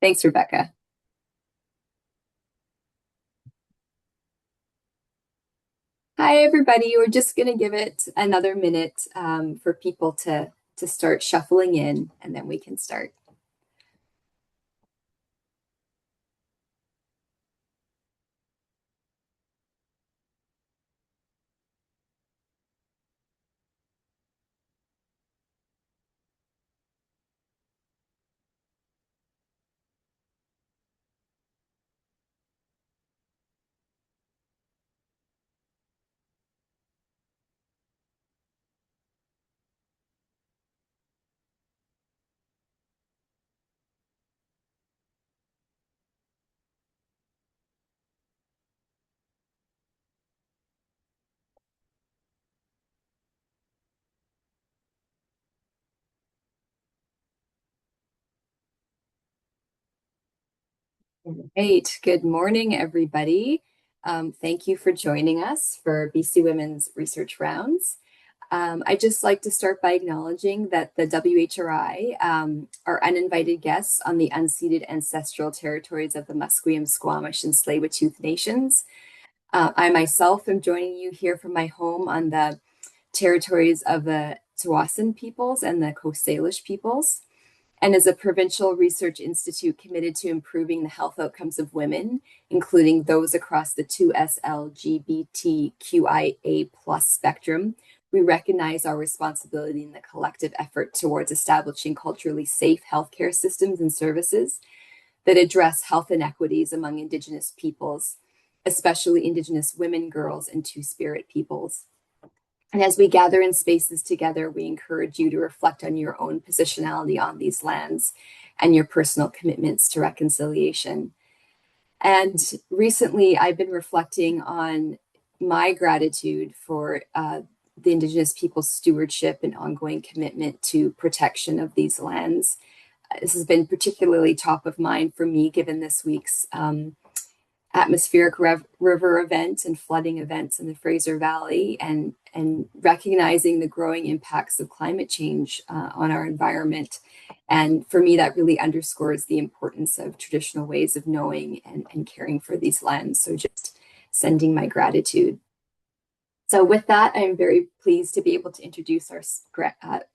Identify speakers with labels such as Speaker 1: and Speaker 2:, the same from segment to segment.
Speaker 1: Thanks, Rebecca. Hi, everybody. We're just going to give it another minute for people to start shuffling in, and then we can start. Great. Good morning, everybody. Thank you for joining us for BC Women's Research Rounds. I'd just like to start by acknowledging that the WHRI are uninvited guests on the unceded ancestral territories of the Musqueam, Squamish, and Tsleil-Waututh nations. I myself am joining you here from my home on the territories of the Tsawwassen peoples and the Coast Salish peoples, and is a provincial research institute committed to improving the health outcomes of women, including those across the 2SLGBTQIA+ spectrum. We recognize our responsibility in the collective effort towards establishing culturally safe healthcare systems and services that address health inequities among Indigenous peoples, especially Indigenous women, girls, and Two-Spirit peoples. And as we gather in spaces together, we encourage you to reflect on your own positionality on these lands and your personal commitments to reconciliation. And recently, I've been reflecting on my gratitude for the Indigenous people's stewardship and ongoing commitment to protection of these lands. This has been particularly top of mind for me, given this week's atmospheric river event and flooding events in the Fraser Valley, and recognizing the growing impacts of climate change on our environment. And for me, that really underscores the importance of traditional ways of knowing and caring for these lands. So just sending my gratitude. So with that, I'm very pleased to be able to introduce our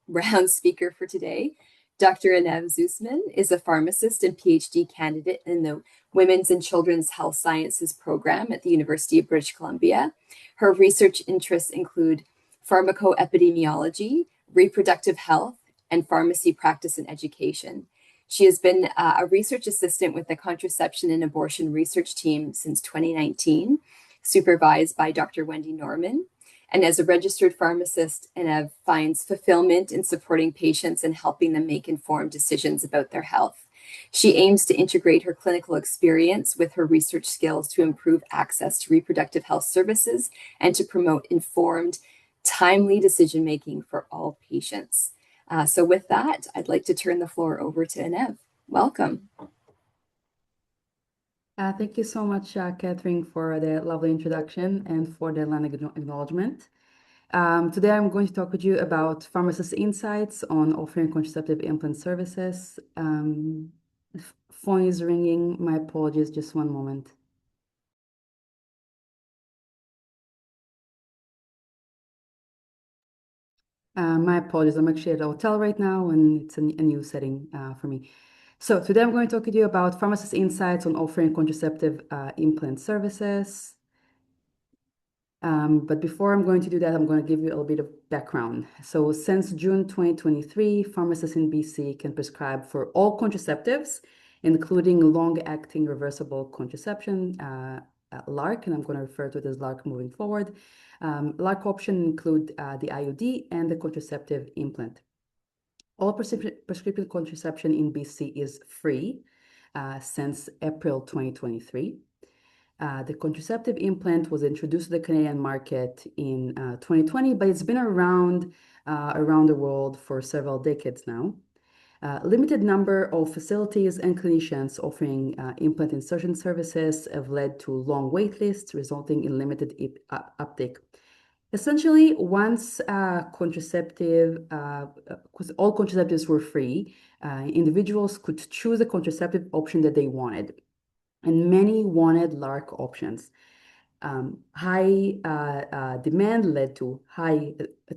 Speaker 1: round speaker for today. Dr. Inev Zusman is a pharmacist and PhD candidate in the Women's and Children's Health Sciences program at the University of British Columbia. Her research interests include pharmacoepidemiology, reproductive health, and pharmacy practice and education. She has been a research assistant with the Contraception and Abortion Research Team since 2019, supervised by Dr. Wendy Norman. And as a registered pharmacist, Inev finds fulfillment in supporting patients and helping them make informed decisions about their health. She aims to integrate her clinical experience with her research skills to improve access to reproductive health services and to promote informed, timely decision-making for all patients. So with that, I'd like to turn the floor over to Inev. Welcome.
Speaker 2: Thank you so much, Catherine, for the lovely introduction and for the land acknowledgement. Today, I'm going to talk with you about pharmacist insights on offering contraceptive implant services. Phone is ringing. My apologies, just one moment. My apologies. I'm actually at a hotel right now, and it's a new setting for me. So today I'm going to talk with you about pharmacist insights on offering contraceptive implant services. But before I'm going to do that, I'm going to give you a little bit of background. So since June 2023, pharmacists in BC can prescribe for all contraceptives, including long-acting reversible contraception, LARC, and I'm going to refer to it as LARC moving forward. LARC options include the IUD and the contraceptive implant. All prescription contraception in BC is free since April 2023. The contraceptive implant was introduced to the Canadian market in 2020, but it's been around the world for several decades now. Limited number of facilities and clinicians offering implant insertion services have led to long wait lists, resulting in limited uptake. Essentially, once contraceptive, because all contraceptives were free, individuals could choose a contraceptive option that they wanted, and many wanted LARC options. High demand led to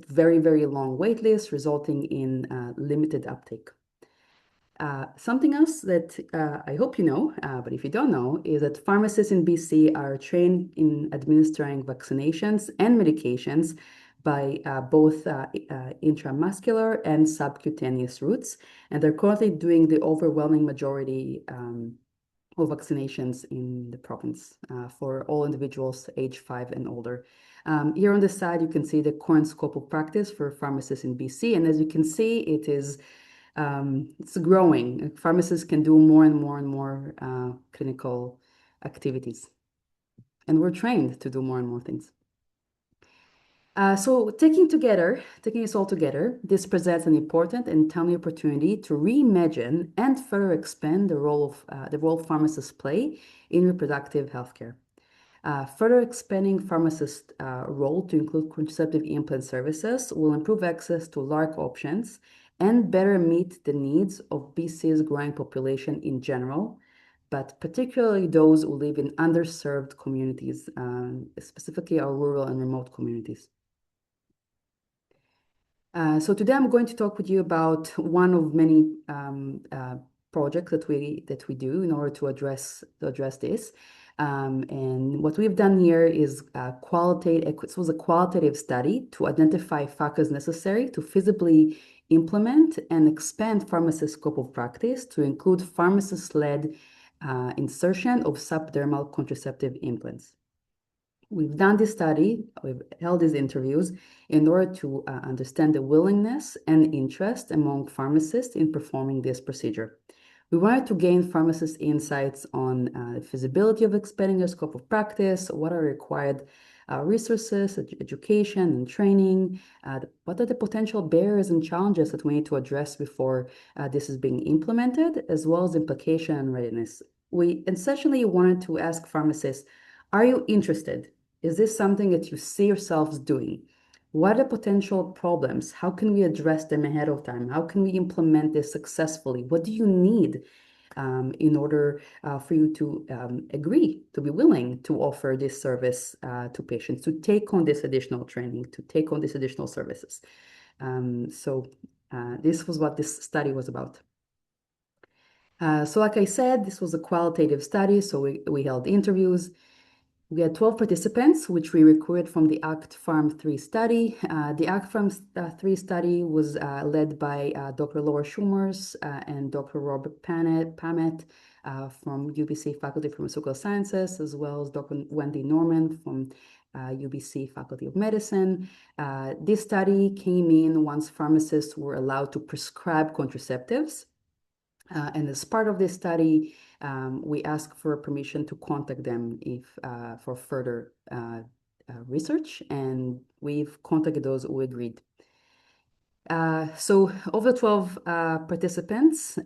Speaker 2: very, very long wait lists, resulting in limited uptake. Something else that I hope you know, but if you don't know, is that pharmacists in BC are trained in administering vaccinations and medications by both intramuscular and subcutaneous routes. And they're currently doing the overwhelming majority of vaccinations in the province for all individuals age 5 and older. Here on the side, you can see the current scope of practice for pharmacists in BC. And as you can see, it's growing. Pharmacists can do more and more and more clinical activities. And we're trained to do more and more things. So taking this all together, this presents an important and timely opportunity to reimagine and further expand the role pharmacists play in reproductive healthcare. Further expanding pharmacists' role to include contraceptive implant services will improve access to LARC options and better meet the needs of BC's growing population in general, but particularly those who live in underserved communities, specifically our rural and remote communities. So today I'm going to talk with you about one of many projects that we do in order to address this. And what we've done here is it was a qualitative study to identify factors necessary to feasibly implement and expand pharmacist scope of practice to include pharmacist-led insertion of subdermal contraceptive implants. We've done this study, we've held these interviews in order to understand the willingness and interest among pharmacists in performing this procedure. We wanted to gain pharmacists' insights on the feasibility of expanding their scope of practice, what are required resources, education, and training, what are the potential barriers and challenges that we need to address before this is being implemented, as well as implication and readiness. We essentially wanted to ask pharmacists, are you interested? Is this something that you see yourselves doing? What are the potential problems? How can we address them ahead of time? How can we implement this successfully? What do you need in order for you to agree, to be willing to offer this service to patients, to take on this additional training, to take on these additional services? This was what this study was about. So like I said, this was a qualitative study, so we held interviews. We had 12 participants, which we recruited from the ACT-Pharm3 study. The ACT-Pharm3 study was led by Dr. Laura Schumers and Dr. Robert Pamet from UBC Faculty of Pharmaceutical Sciences, as well as Dr. Wendy Norman from UBC Faculty of Medicine. This study came in once pharmacists were allowed to prescribe contraceptives. And as part of this study, we asked for permission to contact them for further research, and we've contacted those who agreed. So of the 12 participants,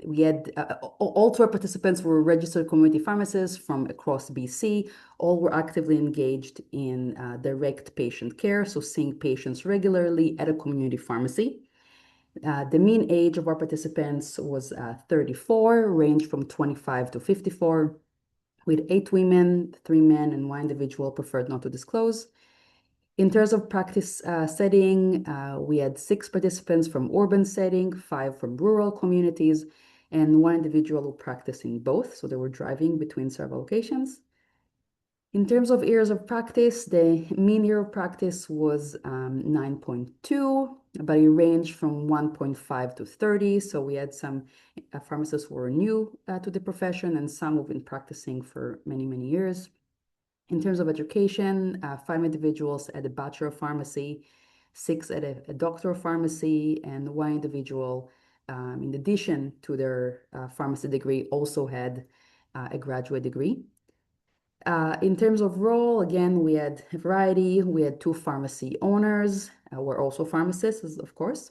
Speaker 2: we had all 12 participants were registered community pharmacists from across BC. All were actively engaged in direct patient care, so seeing patients regularly at a community pharmacy. The mean age of our participants was 34, ranged from 25 to 54, with 8 women, 3 men, and 1 individual preferred not to disclose. In terms of practice setting, we had 6 participants from urban setting, 5 from rural communities, and 1 individual who practiced in both, so they were driving between several locations. In terms of years of practice, the mean year of practice was 9.2, but it ranged from 1.5 to 30. So we had some pharmacists who were new to the profession and some who've been practicing for many, many years. In terms of education, 5 individuals at a Bachelor of Pharmacy, 6 at a Doctor of Pharmacy, and 1 individual, in addition to their pharmacy degree, also had a graduate degree. In terms of role, again, we had a variety. We had 2 pharmacy owners, who were also pharmacists, of course.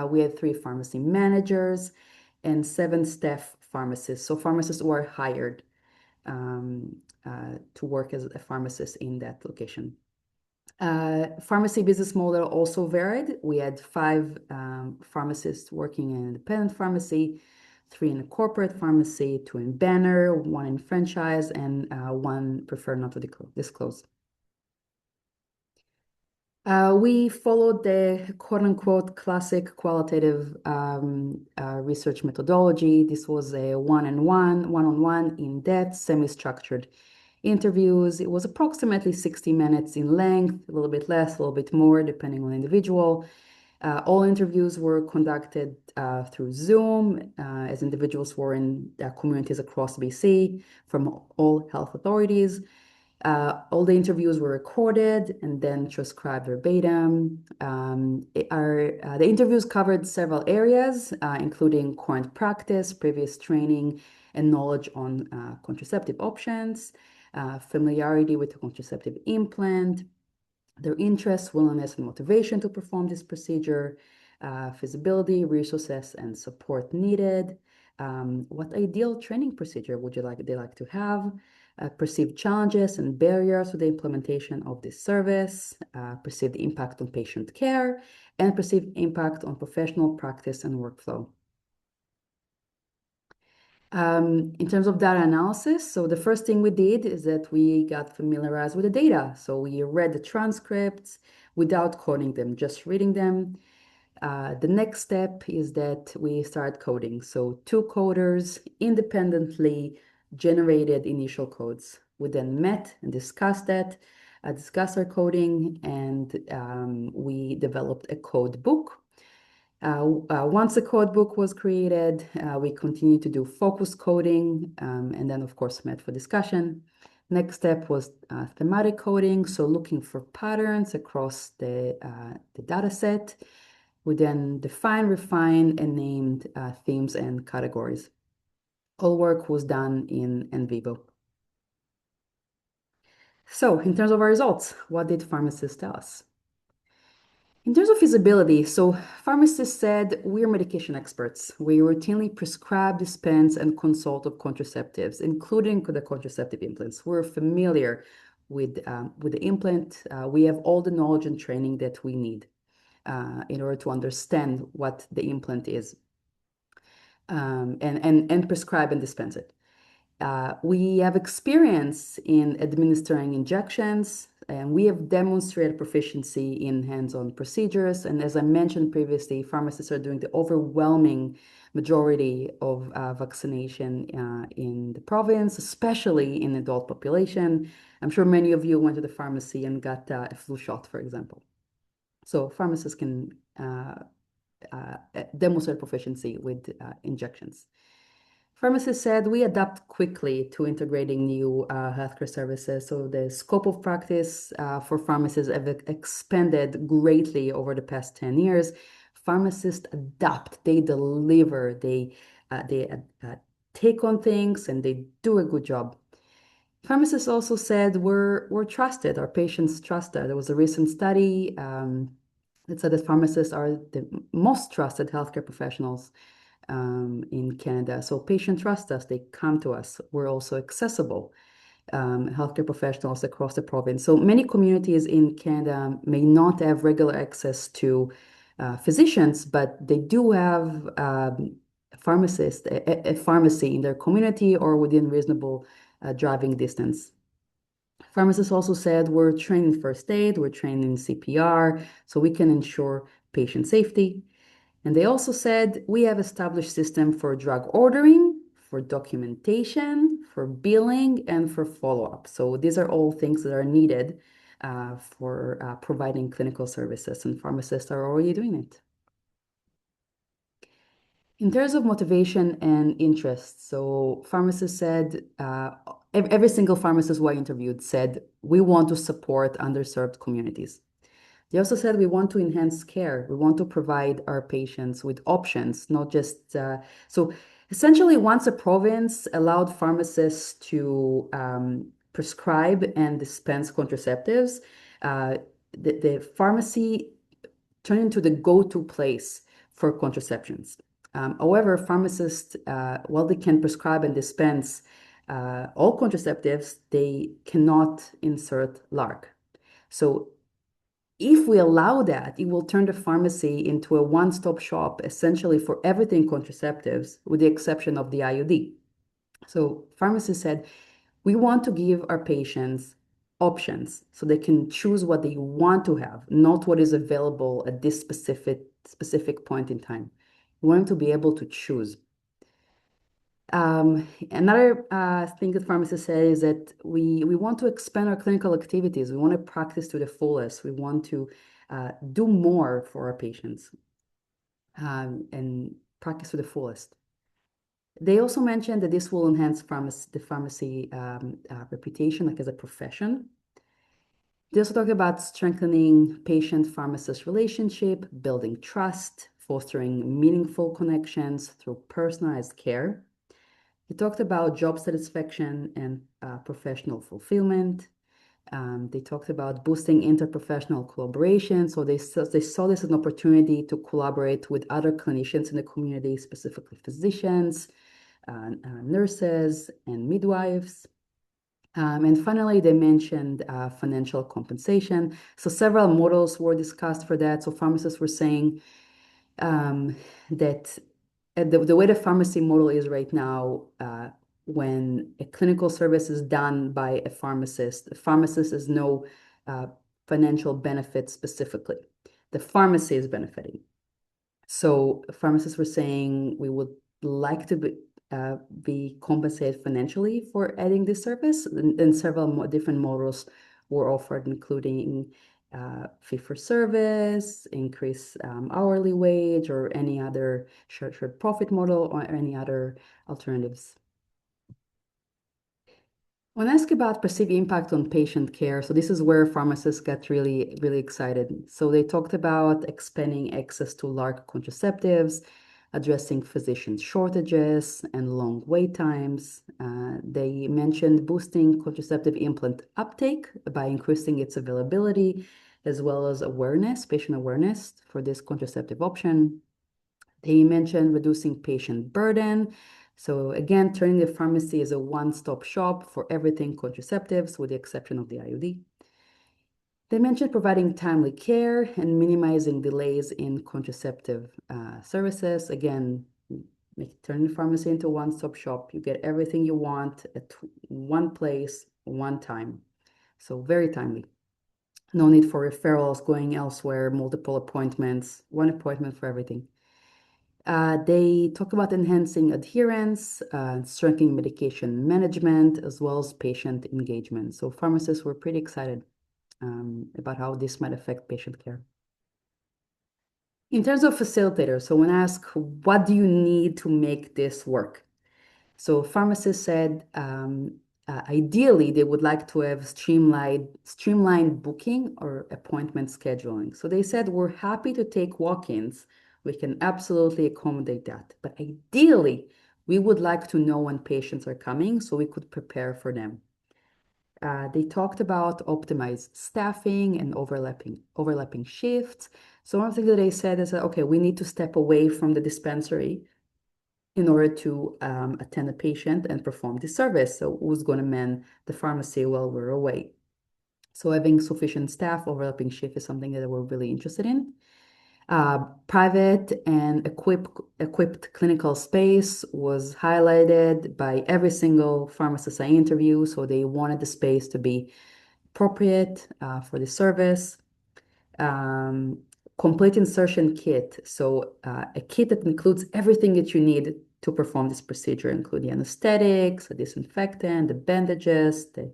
Speaker 2: We had 3 pharmacy managers and 7 staff pharmacists. So pharmacists were hired to work as a pharmacist in that location. Pharmacy business model also varied. We had 5 pharmacists working in independent pharmacy, 3 in a corporate pharmacy, 2 in banner, 1 in franchise, and 1 preferred not to disclose. We followed the quote-unquote classic qualitative research methodology. This was a one-on-one, in-depth, semi-structured interviews. It was approximately 60 minutes in length, a little bit less, a little bit more, depending on the individual. All interviews were conducted through Zoom, as individuals were in communities across BC from all health authorities. All the interviews were recorded and then transcribed verbatim. The interviews covered several areas, including current practice, previous training, and knowledge on contraceptive options, familiarity with the contraceptive implant, their interest, willingness, and motivation to perform this procedure, feasibility, resources, and support needed. What ideal training procedure would they like to have? Perceived challenges and barriers to the implementation of this service, perceived impact on patient care, and perceived impact on professional practice and workflow. In terms of data analysis, so the first thing we did is that we got familiarized with the data. So we read the transcripts without coding them, just reading them. The next step is that we start coding. So 2 coders independently generated initial codes. We then met and discussed our coding, and we developed a code book. Once the code book was created, we continued to do focus coding, and then, of course, met for discussion. Next step was thematic coding, so looking for patterns across the data set. We then defined, refined, and named themes and categories. All work was done in vivo. So, in terms of our results, what did pharmacists tell us? In terms of feasibility, so pharmacists said we're medication experts. We routinely prescribe, dispense, and consult of contraceptives, including the contraceptive implants. We're familiar with the implant. We have all the knowledge and training that we need in order to understand what the implant is, and prescribe and dispense it. We have experience in administering injections, and we have demonstrated proficiency in hands-on procedures. And as I mentioned previously, pharmacists are doing the overwhelming majority of vaccination in the province, especially in adult population. I'm sure many of you went to the pharmacy and got a flu shot, for example. So pharmacists can demonstrate proficiency with injections. Pharmacists said we adapt quickly to integrating new healthcare services. So the scope of practice for pharmacists have expanded greatly over the past 10 years. Pharmacists adapt, they deliver, they take on things, and they do a good job. Pharmacists also said we're trusted, our patients trust us. There was a recent study that said that pharmacists are the most trusted healthcare professionals in Canada. So patients trust us, they come to us. We're also accessible, healthcare professionals across the province. So many communities in Canada may not have regular access to physicians, but they do have pharmacists, a pharmacy in their community or within reasonable driving distance. Pharmacists also said we're trained in first aid, we're trained in CPR, so we can ensure patient safety. And they also said we have established system for drug ordering, for documentation, for billing, and for follow-up. So these are all things that are needed for providing clinical services, and pharmacists are already doing it. In terms of motivation and interest, so pharmacists said, every single pharmacist who I interviewed said, we want to support underserved communities. They also said we want to enhance care. We want to provide our patients with options, not just so essentially once a province allowed pharmacists to prescribe and dispense contraceptives, the pharmacy turned into the go-to place for contraceptions. However, pharmacists, while they can prescribe and dispense all contraceptives, they cannot insert LARC. So If we allow that, it will turn the pharmacy into a one-stop shop, essentially for everything contraceptives, with the exception of the IUD. So pharmacists said, we want to give our patients options so they can choose what they want to have, not what is available at this specific point in time. We want them to be able to choose. Another thing that pharmacists say is that we want to expand our clinical activities. We want to practice to the fullest. We want to do more for our patients and practice to the fullest. They also mentioned that this will enhance the pharmacy reputation, like as a profession. They also talk about strengthening patient-pharmacist relationship, building trust, fostering meaningful connections through personalized care. They talked about job satisfaction and professional fulfillment. They talked about boosting interprofessional collaboration. So they saw this as an opportunity to collaborate with other clinicians in the community, specifically physicians, nurses, and midwives. And finally, they mentioned financial compensation. So several models were discussed for that. So pharmacists were saying that the way the pharmacy model is right now, when a clinical service is done by a pharmacist, the pharmacist has no financial benefit specifically. The pharmacy is benefiting. So pharmacists were saying we would like to be compensated financially for adding this service, and several different models were offered, including fee for service, increase hourly wage, or any other short profit model, or any other alternatives. When asked about perceived impact on patient care, so this is where pharmacists got really, really excited. So they talked about expanding access to LARC contraceptives, addressing physician shortages and long wait times. They mentioned boosting contraceptive implant uptake by increasing its availability, as well as awareness, patient awareness for this contraceptive option. They mentioned reducing patient burden. So again, turning the pharmacy as a one-stop shop for everything contraceptives, with the exception of the IUD. They mentioned providing timely care and minimizing delays in contraceptive services. Again, turning the pharmacy into a one-stop shop. You get everything you want at one place, one time. So very timely. No need for referrals, going elsewhere, multiple appointments, one appointment for everything. They talk about enhancing adherence, strengthening medication management, as well as patient engagement. So pharmacists were pretty excited about how this might affect patient care. In terms of facilitators, so when asked, what do you need to make this work? So pharmacists said, ideally, they would like to have streamlined booking or appointment scheduling. So they said, we're happy to take walk-ins. We can absolutely accommodate that. But ideally, we would like to know when patients are coming so we could prepare for them. They talked about optimized staffing and overlapping shifts. So one thing that they said is that, okay, we need to step away from the dispensary in order to attend a patient and perform the service. So who's going to man the pharmacy while we're away? So having sufficient staff, overlapping shift is something that we're really interested in. Private and equipped clinical space was highlighted by every single pharmacist I interviewed. So they wanted the space to be appropriate for the service. Complete insertion kit. So a kit that includes everything that you need to perform this procedure, including anesthetics, a disinfectant, the bandages, the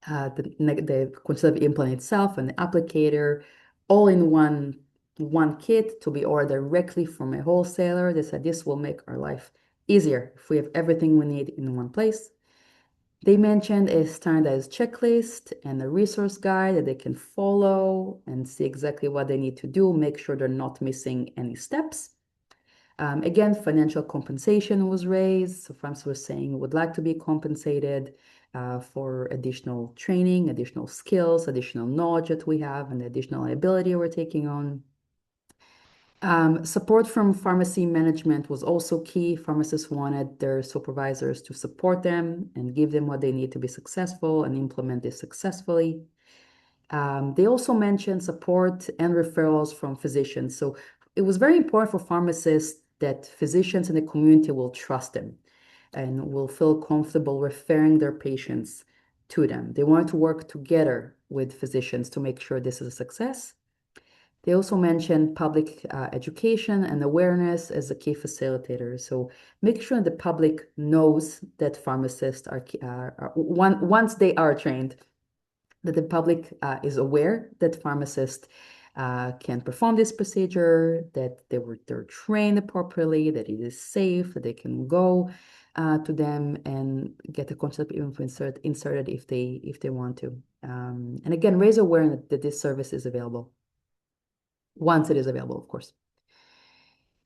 Speaker 2: contraceptive implant itself, and the applicator, all in one kit to be ordered directly from a wholesaler. They said this will make our life easier if we have everything we need in one place. They mentioned a standardized checklist and a resource guide that they can follow and see exactly what they need to do, make sure they're not missing any steps. Again, financial compensation was raised. So pharmacists were saying would like to be compensated for additional training, additional skills, additional knowledge that we have, and the additional liability we're taking on. Support from pharmacy management was also key. Pharmacists wanted their supervisors to support them and give them what they need to be successful and implement this successfully. They also mentioned support and referrals from physicians. So it was very important for pharmacists that physicians in the community will trust them and will feel comfortable referring their patients to them. They want to work together with physicians to make sure this is a success. They also mentioned public education and awareness as a key facilitator. So make sure the public knows that pharmacists once they are trained, that the public is aware that pharmacists can perform this procedure, that they're trained appropriately, that it is safe, that they can go to them and get a contraceptive implant inserted if they want to. And again, raise awareness that this service is available once it is available, of course.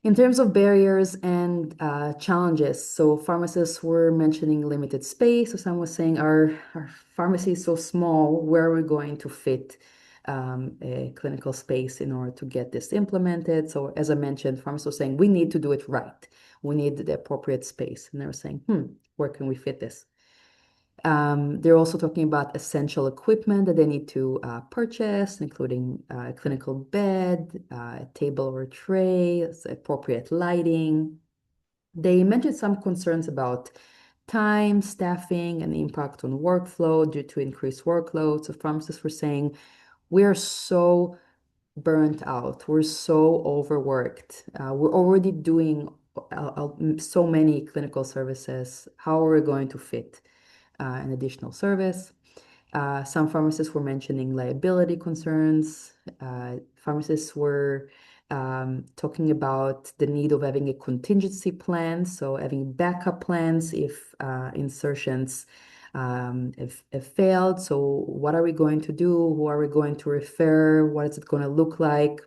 Speaker 2: In terms of barriers and challenges, so pharmacists were mentioning limited space. So someone was saying, our pharmacy is so small, where are we going to fit a clinical space in order to get this implemented? So as I mentioned, pharmacists were saying, we need to do it right. We need the appropriate space. And they were saying, where can we fit this? They're also talking about essential equipment that they need to purchase, including a clinical bed, a table or a tray, appropriate lighting. They mentioned some concerns about time, staffing, and the impact on workflow due to increased workload. So pharmacists were saying, we are so burnt out. We're so overworked. We're already doing so many clinical services. How are we going to fit an additional service? Some pharmacists were mentioning liability concerns. Pharmacists were talking about the need of having a contingency plan, so having backup plans if insertions have failed. So what are we going to do? Who are we going to refer? What is it going to look like?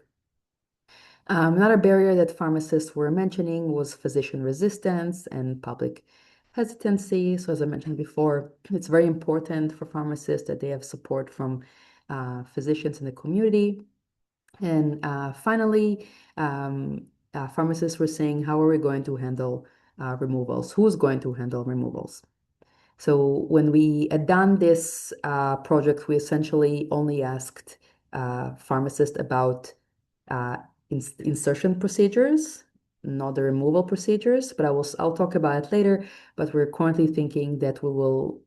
Speaker 2: Another barrier that pharmacists were mentioning was physician resistance and public hesitancy. So as I mentioned before, it's very important for pharmacists that they have support from physicians in the community. And finally, pharmacists were saying, how are we going to handle removals? Who's going to handle removals? So when we had done this project, we essentially only asked pharmacists about uh, insertion procedures, not the removal procedures, but I'll talk about it later. But we're currently thinking that we will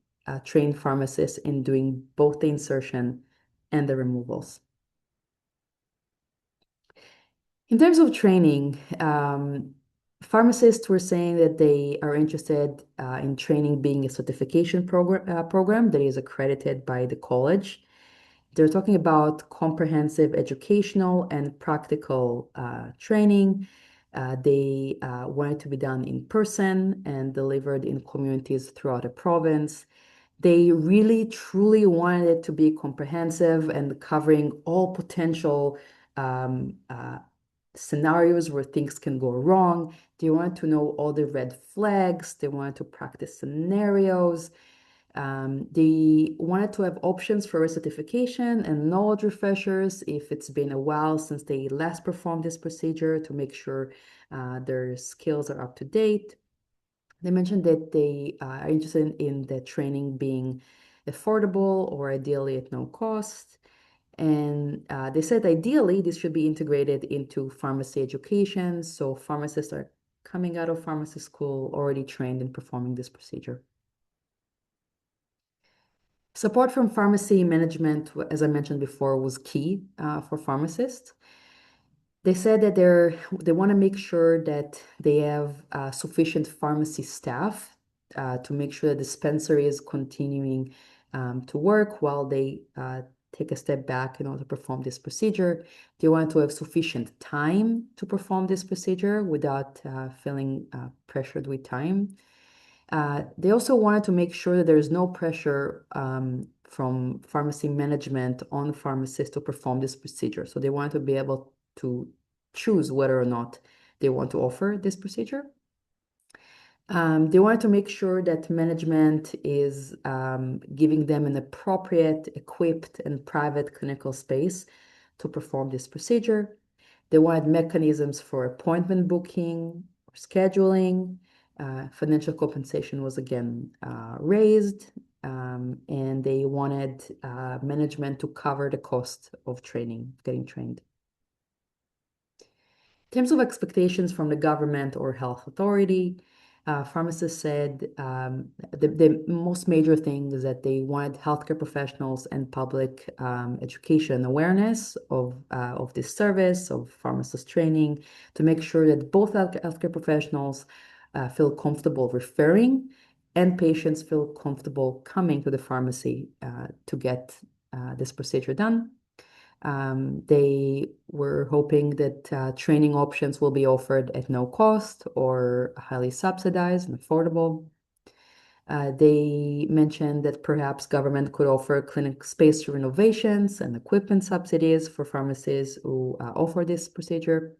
Speaker 2: train pharmacists in doing both the insertion and the removals. In terms of training, pharmacists were saying that they are interested in training being a certification program that is accredited by the college. They're talking about comprehensive educational and practical training. They want it to be done in person and delivered in communities throughout the province. They really, truly wanted it to be comprehensive and covering all potential scenarios where things can go wrong. They wanted to know all the red flags. They wanted to practice scenarios. They wanted to have options for recertification and knowledge refreshers if it's been a while since they last performed this procedure to make sure their skills are up to date. They mentioned that they are interested in the training being affordable or ideally at no cost. And they said ideally this should be integrated into pharmacy education. So pharmacists are coming out of pharmacy school already trained in performing this procedure. Support from pharmacy management, as I mentioned before, was key for pharmacists. They said that they want to make sure that they have sufficient pharmacy staff to make sure the dispensary is continuing to work while they take a step back in order to perform this procedure. They want to have sufficient time to perform this procedure without feeling pressured with time. They also wanted to make sure that there is no pressure from pharmacy management on pharmacists to perform this procedure. So they wanted to be able to choose whether or not they want to offer this procedure. They wanted to make sure that management is giving them an appropriate, equipped, and private clinical space to perform this procedure. They wanted mechanisms for appointment booking or scheduling. Financial compensation was again raised. and they wanted management to cover the cost of training, getting trained. In terms of expectations from the government or health authority, pharmacists said the most major thing is that they wanted healthcare professionals and public education awareness of this service, of pharmacist training, to make sure that both healthcare professionals feel comfortable referring and patients feel comfortable coming to the pharmacy to get this procedure done. They were hoping that training options will be offered at no cost or highly subsidized and affordable. They mentioned that perhaps government could offer clinic space renovations and equipment subsidies for pharmacies who offer this procedure.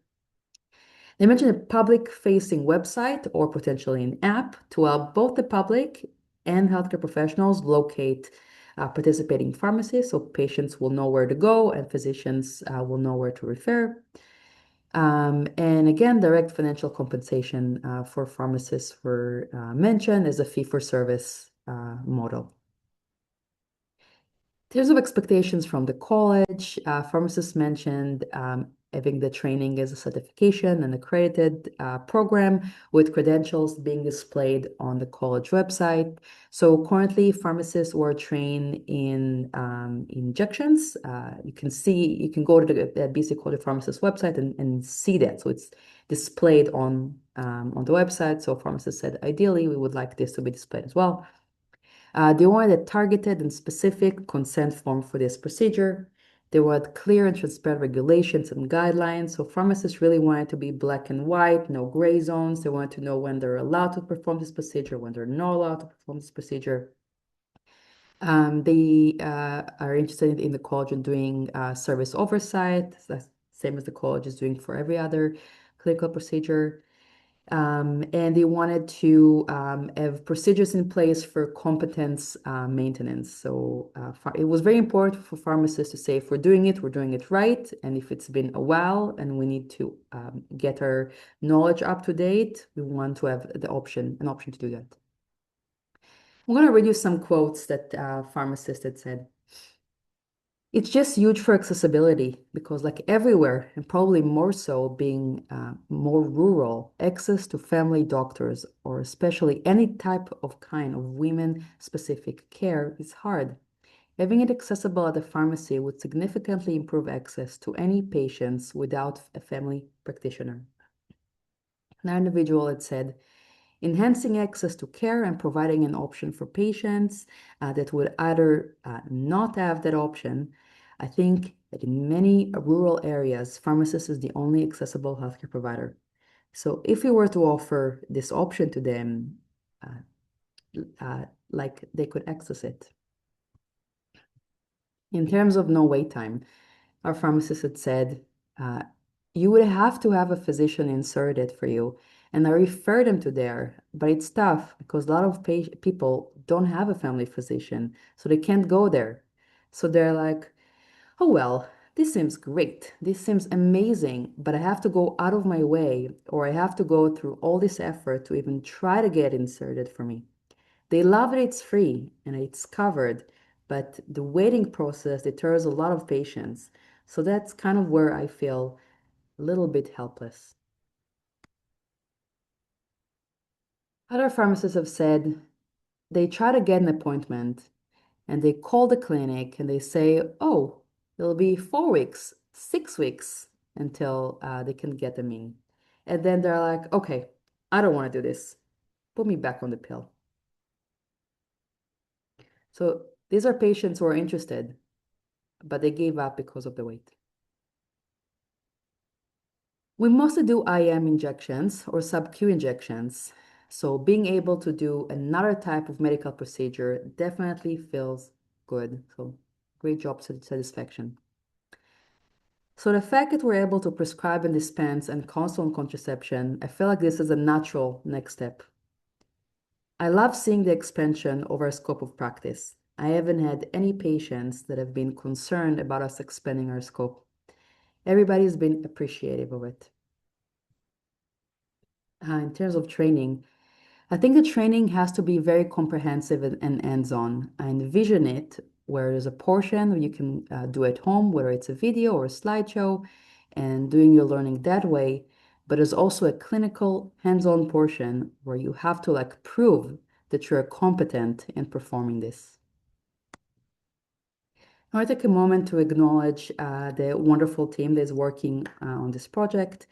Speaker 2: They mentioned a public-facing website or potentially an app to help both the public and healthcare professionals locate participating pharmacies, so patients will know where to go and physicians will know where to refer. And again, direct financial compensation for pharmacists were mentioned as a fee-for-service model. In terms of expectations from the college, pharmacists mentioned having the training as a certification and accredited program with credentials being displayed on the college website. So currently, pharmacists who are trained in injections, you can go to the BC College Pharmacist website and see that. So it's displayed on the website. So pharmacists said, ideally, we would like this to be displayed as well. They wanted a targeted and specific consent form for this procedure. They wanted clear and transparent regulations and guidelines. So pharmacists really wanted to be black and white, no gray zones. They wanted to know when they're allowed to perform this procedure, when they're not allowed to perform this procedure. They are interested in the college in doing service oversight, same as the college is doing for every other clinical procedure. And they wanted to have procedures in place for competence maintenance. So it was very important for pharmacists to say, if we're doing it right. And if it's been a while and we need to get our knowledge up to date, we want to have an option to do that. I'm going to read you some quotes that pharmacists had said. It's just huge for accessibility because, like everywhere, and probably more so being more rural, access to family doctors or especially any type of kind of women-specific care is hard. Having it accessible at the pharmacy would significantly improve access to any patients without a family practitioner. Another individual had said, enhancing access to care and providing an option for patients that would either not have that option. I think that in many rural areas, pharmacist is the only accessible healthcare provider. So if we were to offer this option to them, like they could access it. In terms of no wait time, our pharmacist had said, you would have to have a physician insert it for you. And I refer them to there, but it's tough because a lot of people don't have a family physician, so they can't go there. So they're like, oh, well, this seems great. This seems amazing, but I have to go out of my way, or I have to go through all this effort to even try to get inserted for me. They love that it's free and it's covered, but the waiting process deters a lot of patients. So that's kind of where I feel a little bit helpless. Other pharmacists have said they try to get an appointment and they call the clinic and they say, oh, it'll be 4 weeks, 6 weeks until they can get them in. And then they're like, okay, I don't want to do this. Put me back on the pill. So these are patients who are interested, but they gave up because of the wait. We mostly do IM injections or sub-Q injections. So being able to do another type of medical procedure definitely feels good. So great job satisfaction. So the fact that we're able to prescribe and dispense and consult on contraception, I feel like this is a natural next step. I love seeing the expansion of our scope of practice. I haven't had any patients that have been concerned about us expanding our scope. Everybody's been appreciative of it. In terms of training, I think the training has to be very comprehensive and hands-on. I envision it where there's a portion where you can do at home, whether it's a video or a slideshow, and doing your learning that way. But there's also a clinical hands-on portion where you have to like prove that you're competent in performing this. I want to take a moment to acknowledge the wonderful team that is working on this project.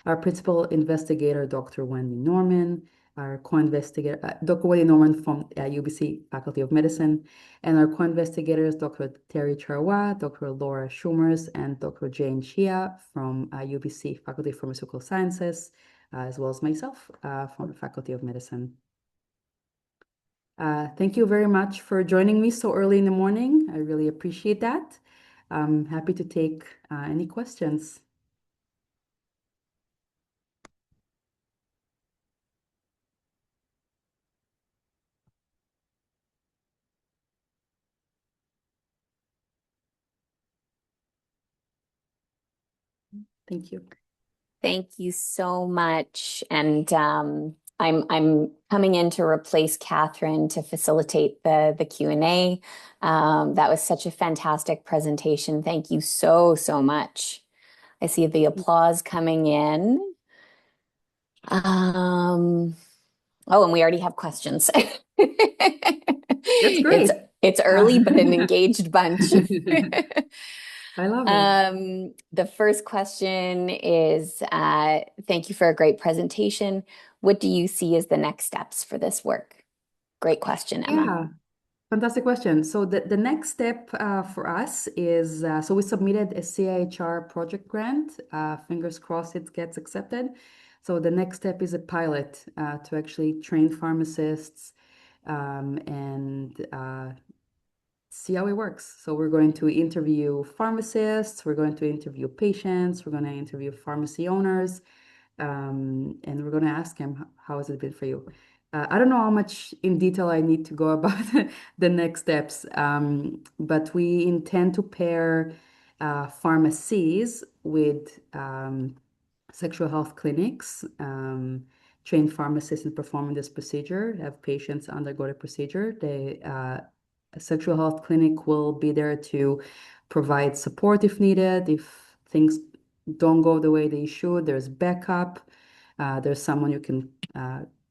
Speaker 2: Our principal investigator, Dr. Wendy Norman, our co-investigator, Dr. Wendy Norman from UBC Faculty of Medicine, and our co-investigators, Dr. Terry Charwa, Dr. Laura Schumers, and Dr. Jane Chia from UBC Faculty of Pharmaceutical Sciences, as well as myself from the Faculty of Medicine. Thank you very much for joining me so early in the morning. I really appreciate that. I'm happy to take any questions. Thank you.
Speaker 3: Thank you so much. And I'm coming in to replace Catherine to facilitate the Q&A. That was such a fantastic presentation. Thank you so, so much. I see the applause coming in. Oh, and we already have questions.
Speaker 2: That's great.
Speaker 3: It's early, but an engaged bunch.
Speaker 2: I love it.
Speaker 3: The first question is, thank you for a great presentation. What do you see as the next steps for this work? Great question, Emma.
Speaker 2: Yeah, fantastic question. So the next step for us is, so we submitted a CIHR project grant. Fingers crossed it gets accepted. So the next step is a pilot to actually train pharmacists and see how it works. So we're going to interview pharmacists, we're going to interview patients, we're going to interview pharmacy owners, and we're going to ask them, how has it been for you? I don't know how much in detail I need to go about the next steps, but we intend to pair pharmacies with sexual health clinics, train pharmacists in performing this procedure, have patients undergo the procedure. A sexual health clinic will be there to provide support if needed. If things don't go the way they should, there's backup. There's someone you can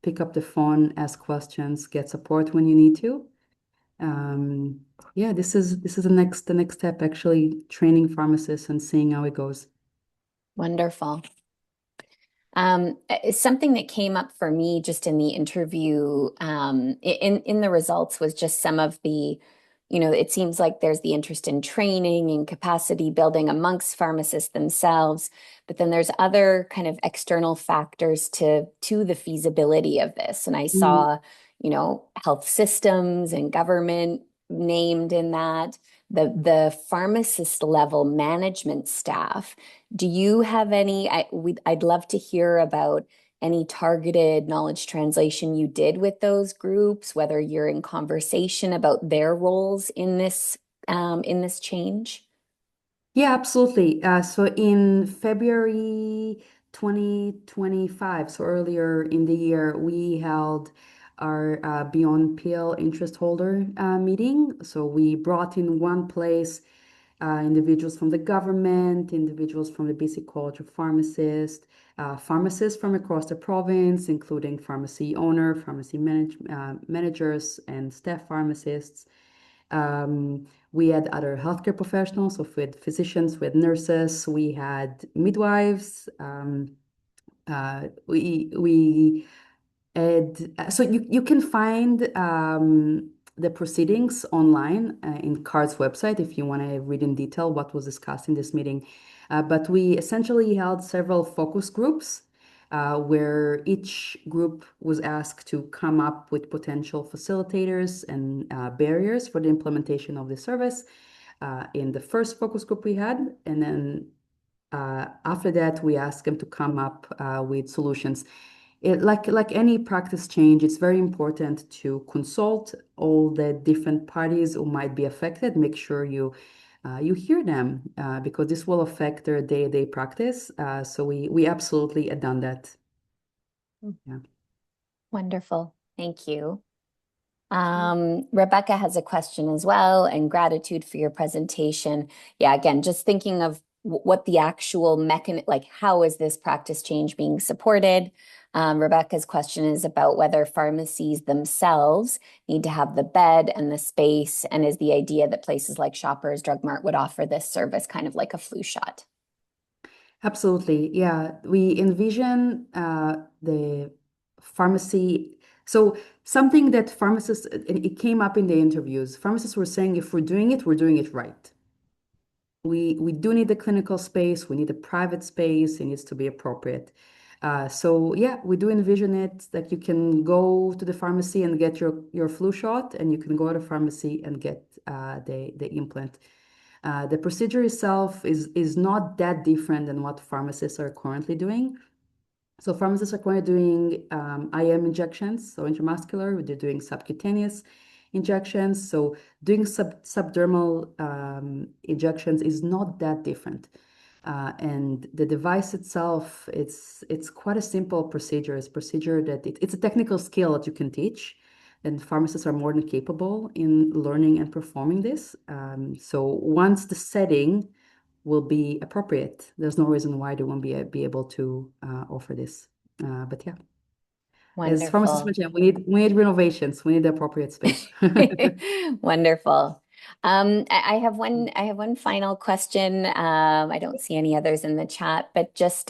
Speaker 2: pick up the phone, ask questions, get support when you need to. Yeah, this is the next step, actually training pharmacists and seeing how it goes.
Speaker 3: Wonderful. Something that came up for me just in the interview, in the results was just some of the, it seems like there's the interest in training and capacity building amongst pharmacists themselves, but then there's other kind of external factors to the feasibility of this. And I saw, health systems and government named in that, the pharmacist level management staff. Do you have any, I'd love to hear about any targeted knowledge translation you did with those groups, whether you're in conversation about their roles in this change?
Speaker 2: Yeah, absolutely. So in February 2025, so earlier in the year, we held our Beyond Pill interest holder meeting. So we brought in one place individuals from the government, individuals from the BC College of Pharmacists, pharmacists from across the province, including pharmacy owner, pharmacy managers, and staff pharmacists. We had other healthcare professionals, so we had physicians, we had nurses, we had midwives. We had, so you can find the proceedings online in CARD's website if you want to read in detail what was discussed in this meeting. But we essentially held several focus groups where each group was asked to come up with potential facilitators and barriers for the implementation of the service in the first focus group we had. And then after that, we asked them to come up with solutions. Like any practice change, it's very important to consult all the different parties who might be affected. Make sure you hear them because this will affect their day-to-day practice. So we absolutely had done that. Yeah.
Speaker 3: Wonderful. Thank you. Rebecca has a question as well, and gratitude for your presentation. Yeah, again, just thinking of what the actual mechanism, like how is this practice change being supported? Rebecca's question is about whether pharmacies themselves need to have the bed and the space, and is the idea that places like Shoppers Drug Mart would offer this service kind of like a flu shot?
Speaker 2: Absolutely. Yeah. We envision the pharmacy. So something that pharmacists, it came up in the interviews. Pharmacists were saying if we're doing it right. We do need the clinical space. We need a private space. It needs to be appropriate. So yeah, we do envision it that you can go to the pharmacy and get your flu shot, and you can go to the pharmacy and get the implant. The procedure itself is not that different than what pharmacists are currently doing. So pharmacists are currently doing IM injections, so intramuscular. They're doing subcutaneous injections. So doing subdermal injections is not that different. And the device itself, it's quite a simple procedure. It's a procedure that it's a technical skill that you can teach, and pharmacists are more than capable in learning and performing this. So once the setting will be appropriate, there's no reason why they won't be able to offer this. But yeah, as pharmacists
Speaker 3: Wonderful.
Speaker 2: mentioned, we need renovations. We need the appropriate space.
Speaker 3: Wonderful. I have one final question. I don't see any others in the chat, but just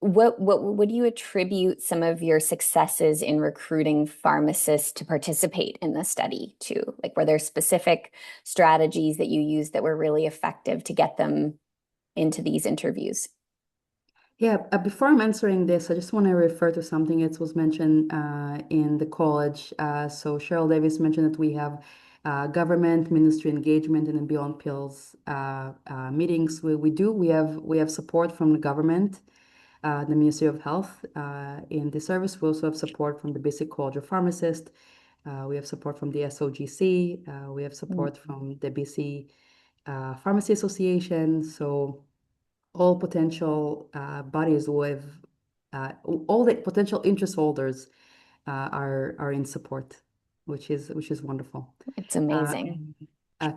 Speaker 3: what would you attribute some of your successes in recruiting pharmacists to participate in the study to? Like, were there specific strategies that you used that were really effective to get them into these interviews?
Speaker 2: Yeah, before I'm answering this, I just want to refer to something that was mentioned in the college. So Cheryl Davis mentioned that we have government ministry engagement and Beyond Pills meetings. We have support from the government, the Ministry of Health in the service. We also have support from the Basic College of Pharmacists. We have support from the SOGC. We have support from the BC Pharmacy Association. So all potential bodies with all the potential interest holders are in support, which is wonderful.
Speaker 3: It's amazing.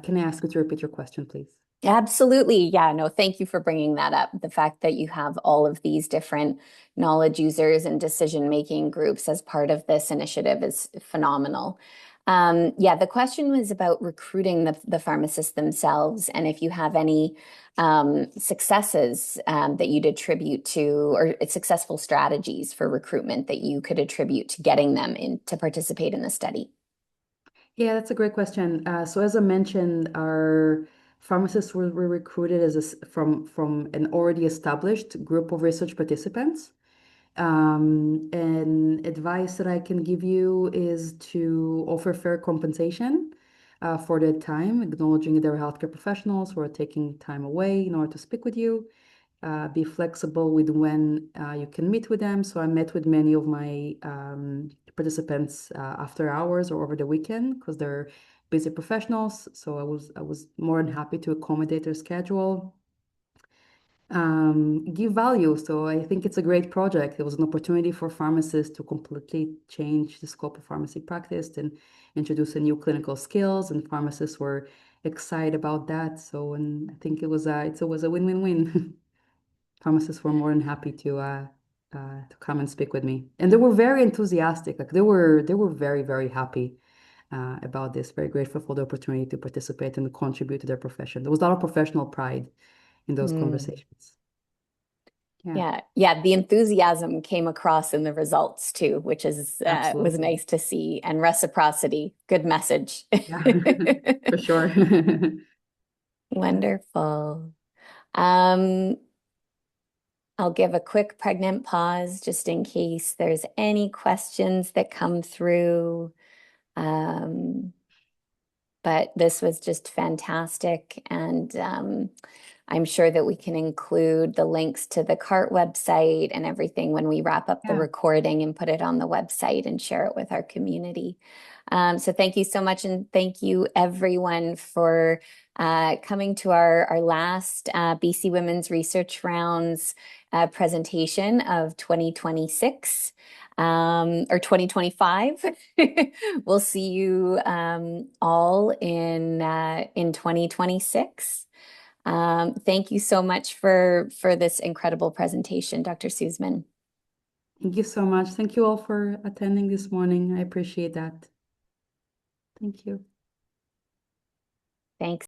Speaker 2: Can I ask you to repeat your question, please?
Speaker 3: Absolutely. Yeah, no, thank you for bringing that up. The fact that you have all of these different knowledge users and decision-making groups as part of this initiative is phenomenal. Yeah, the question was about recruiting the pharmacists themselves, and if you have any successes that you'd attribute to, or successful strategies for recruitment that you could attribute to getting them in to participate in the study.
Speaker 2: Yeah, that's a great question. So as I mentioned, our pharmacists were recruited from an already established group of research participants. And advice that I can give you is to offer fair compensation for their time, acknowledging they're healthcare professionals who are taking time away in order to speak with you. Be flexible with when you can meet with them. So I met with many of my participants after hours or over the weekend because they're busy professionals. So I was more than happy to accommodate their schedule. Give value. So I think it's a great project. It was an opportunity for pharmacists to completely change the scope of pharmacy practice and introduce a new clinical skills, and pharmacists were excited about that. So, and I think it was a win-win-win. Pharmacists were more than happy to come and speak with me, and they were very enthusiastic. Like they were very, very happy about this. Very grateful for the opportunity to participate and contribute to their profession. There was a lot of professional pride in those conversations. Yeah,
Speaker 3: Yeah. The enthusiasm came across in the results too, which is was
Speaker 2: absolutely.
Speaker 3: nice to see, and reciprocity. Good message.
Speaker 2: Yeah, for sure.
Speaker 3: Wonderful. Um, I'll give a quick pregnant pause just in case there's any questions that come through. But this was just fantastic, and I'm sure that we can include the links to the CART website and everything when we wrap up the
Speaker 2: Yeah.
Speaker 3: recording and put it on the website and share it with our community. So thank you so much, and thank you everyone for coming to our last BC Women's Research Rounds presentation of 2026. or 2025. We'll see you all in 2026. Thank you so much for this incredible presentation, Dr. Suzman.
Speaker 2: Thank you so much. Thank you all for attending this morning. I appreciate that. Thank you.
Speaker 3: Thanks.